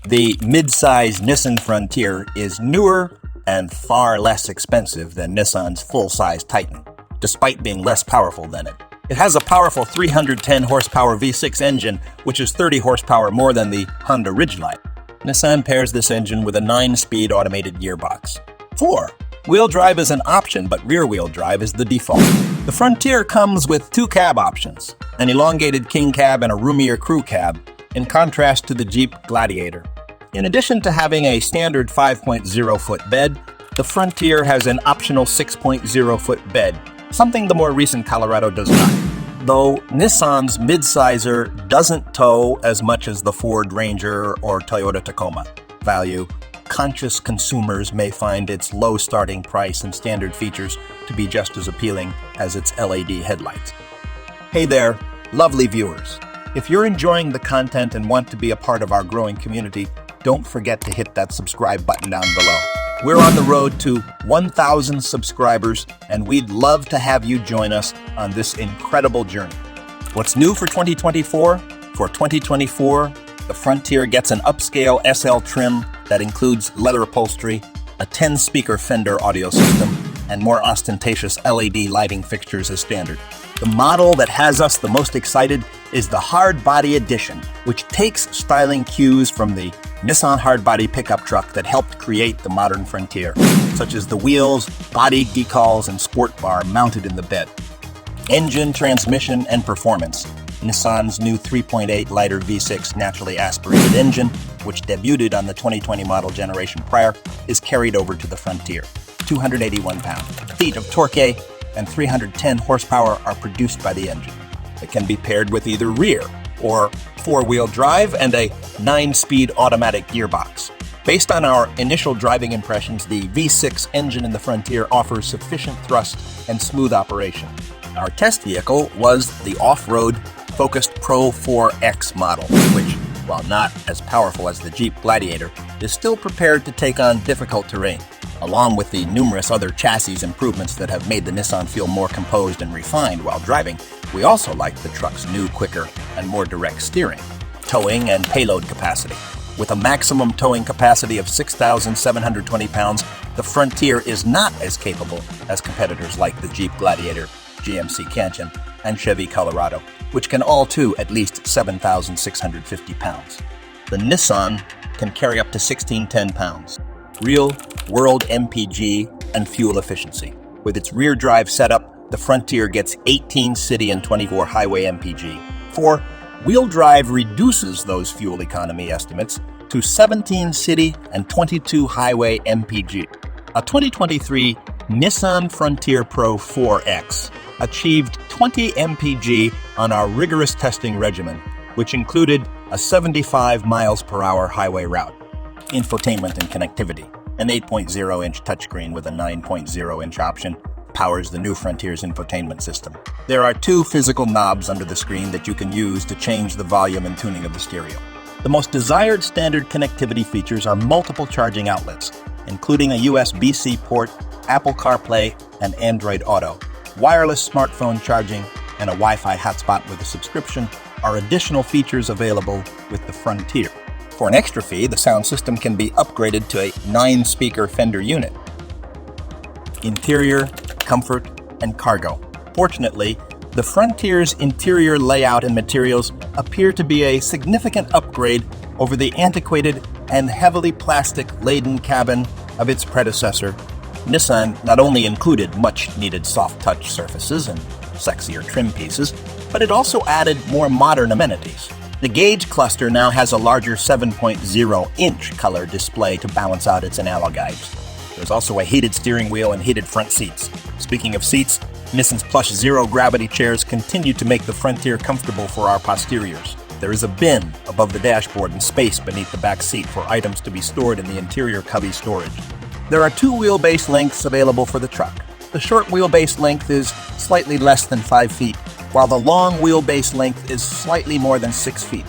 The mid-size Nissan Frontier is newer and far less expensive than Nissan's full-size Titan, despite being less powerful than it. It has a powerful 310 horsepower V6 engine, which is 30 horsepower more than the Honda Ridgeline. Nissan pairs this engine with a 9-speed automated gearbox. 4. Wheel drive is an option, but rear-wheel drive is the default. The Frontier comes with 2 cab options, an elongated king cab and a roomier crew cab, in contrast to the Jeep Gladiator. In addition to having a standard 5.0-foot bed, the Frontier has an optional 6.0-foot bed, something the more recent Colorado does not. Though Nissan's midsizer doesn't tow as much as the Ford Ranger or Toyota Tacoma. Value-conscious consumers may find its low starting price and standard features to be just as appealing as its LED headlights. Hey there, lovely viewers. If you're enjoying the content and want to be a part of our growing community, don't forget to hit that subscribe button down below. We're on the road to 1,000 subscribers, and we'd love to have you join us on this incredible journey. What's new for 2024? For 2024, the Frontier gets an upscale SL trim that includes leather upholstery, a 10-speaker Fender audio system, and more ostentatious LED lighting fixtures as standard. The model that has us the most excited is the Hardbody Edition, which takes styling cues from the Nissan hardbody pickup truck that helped create the modern Frontier, such as the wheels, body decals, and sport bar mounted in the bed. Engine, transmission, and performance. Nissan's new 3.8 liter V6 naturally aspirated engine, which debuted on the 2020 model generation prior, is carried over to the Frontier. 281 pound-feet of torque and 310 horsepower are produced by the engine. It can be paired with either rear or four-wheel drive and a 9-speed automatic gearbox. Based on our initial driving impressions, the V6 engine in the Frontier offers sufficient thrust and smooth operation. Our test vehicle was the off-road focused Pro 4X model, which, while not as powerful as the Jeep Gladiator, is still prepared to take on difficult terrain. Along with the numerous other chassis improvements that have made the Nissan feel more composed and refined while driving, we also like the truck's new, quicker, and more direct steering, towing, and payload capacity. With a maximum towing capacity of 6,720 pounds, the Frontier is not as capable as competitors like the Jeep Gladiator, GMC Canyon, and Chevy Colorado, which can all tow at least 7,650 pounds. The Nissan can carry up to 1,610 pounds. Real-world MPG and fuel efficiency. With its rear drive setup, the Frontier gets 18 city and 24 highway MPG. 4. Wheel drive reduces those fuel economy estimates to 17 city and 22 highway MPG. A 2023 Nissan Frontier Pro 4X achieved 20 MPG on our rigorous testing regimen, which included a 75 miles per hour highway route. Infotainment and connectivity. An 8.0-inch touchscreen with a 9.0-inch option powers the new Frontier's infotainment system. There are 2 physical knobs under the screen that you can use to change the volume and tuning of the stereo. The most desired standard connectivity features are multiple charging outlets, including a USB-C port, Apple CarPlay, and Android Auto. Wireless smartphone charging and a Wi-Fi hotspot with a subscription are additional features available with the Frontier. For an extra fee, the sound system can be upgraded to a 9-speaker Fender unit. Interior, comfort, and cargo. Fortunately, the Frontier's interior layout and materials appear to be a significant upgrade over the antiquated and heavily plastic-laden cabin of its predecessor. Nissan not only included much-needed soft-touch surfaces and sexier trim pieces, but it also added more modern amenities. The gauge cluster now has a larger 7.0-inch color display to balance out its analog guides. There's also a heated steering wheel and heated front seats. Speaking of seats, Nissan's plush zero-gravity chairs continue to make the Frontier comfortable for our posteriors. There is a bin above the dashboard and space beneath the back seat for items to be stored in the interior cubby storage. There are 2 wheelbase lengths available for the truck. The short wheelbase length is slightly less than 5 feet, while the long wheelbase length is slightly more than 6 feet.